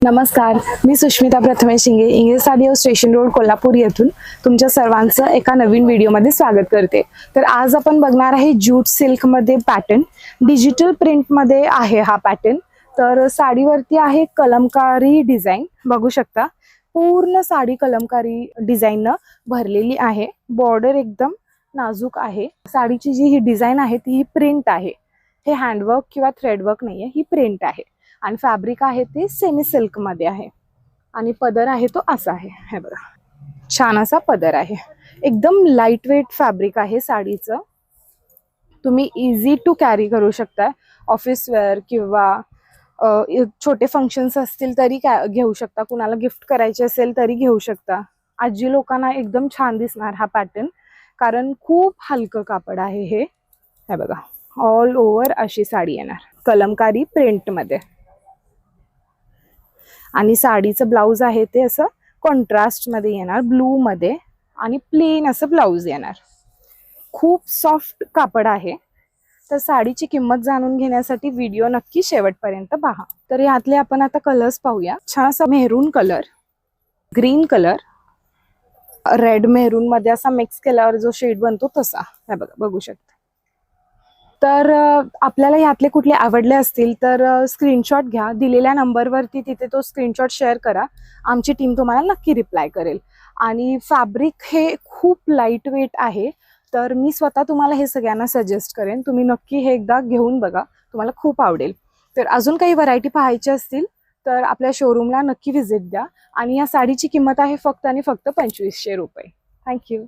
नमस्कार, मी सुष्मिता प्रथमेश शिंगे, इंग्रज sari house station road Kolhapur येथून तुमच्या सर्वांचं एका नवीन व्हिडिओमध्ये स्वागत करते। तर आज आपण बघणार आहे ज्यूट सिल्क मध्ये पॅटर्न, डिजिटल प्रिंट मध्ये आहे हा पॅटर्न। तर साडीवरती आहे कलमकारी डिझाइन, बघू शकता पूर्ण साडी कलमकारी डिझाइन न भरलेली आहे। बॉर्डर एकदम नाजूक आहे। साडीची जी ही डिझाइन आहे ती ही प्रिंट आहे, हे हँडवर्क किंवा थ्रेडवर्क नाहीये, ही प्रिंट आहे। आणि फॅब्रिक आहे ते सेमी सिल्क मध्ये आहे आणि पदर आहे तो असा आहे, हे बघा छान असा पदर आहे। एकदम लाईट वेट फॅब्रिक आहे साडीचं, तुम्ही इझी टू कॅरी करू शकता। ऑफिस वेअर किंवा छोटे फंक्शन्स असतील तरी घेऊ शकता, कुणाला गिफ्ट करायचे असेल तरी घेऊ शकता। आजी लोकांना एकदम छान दिसणार हा पॅटर्न, कारण खूप हलकं कापड आहे हे बघा। ऑल ओव्हर अशी साडी येणार कलमकारी प्रिंट मध्ये आणि साडीचं ब्लाउज आहे ते असं कॉन्ट्रास्ट मध्ये येणार, ब्लू मध्ये, आणि प्लेन असं ब्लाउज येणार। खूप सॉफ्ट कापड आहे। तर साडीची किंमत जाणून घेण्यासाठी व्हिडिओ नक्की शेवटपर्यंत पहा। तर यातले आपण आता कलर्स पाहूया। छान असा maroon colour, green colour, red maroon मध्ये असा मिक्स केल्यावर जो शेड बनतो तसा, हे बघा बघू शकता। तर आपल्याला यातले कुठले आवडले असतील तर स्क्रीनशॉट घ्या, दिलेल्या नंबरवरती तिथे तो स्क्रीनशॉट शेअर करा, आमची टीम तुम्हाला नक्की रिप्लाय करेल। आणि फॅब्रिक हे खूप लाईट वेट आहे, तर मी स्वतः तुम्हाला हे सगळ्यांना सजेस्ट करेन, तुम्ही नक्की हे एकदा घेऊन बघा, तुम्हाला खूप आवडेल। तर अजून काही व्हरायटी पाहायची असतील तर आपल्या शोरूमला नक्की व्हिजिट द्या। आणि या साडीची किंमत आहे फक्त आणि फक्त 2500 रुपये। थँक्यू।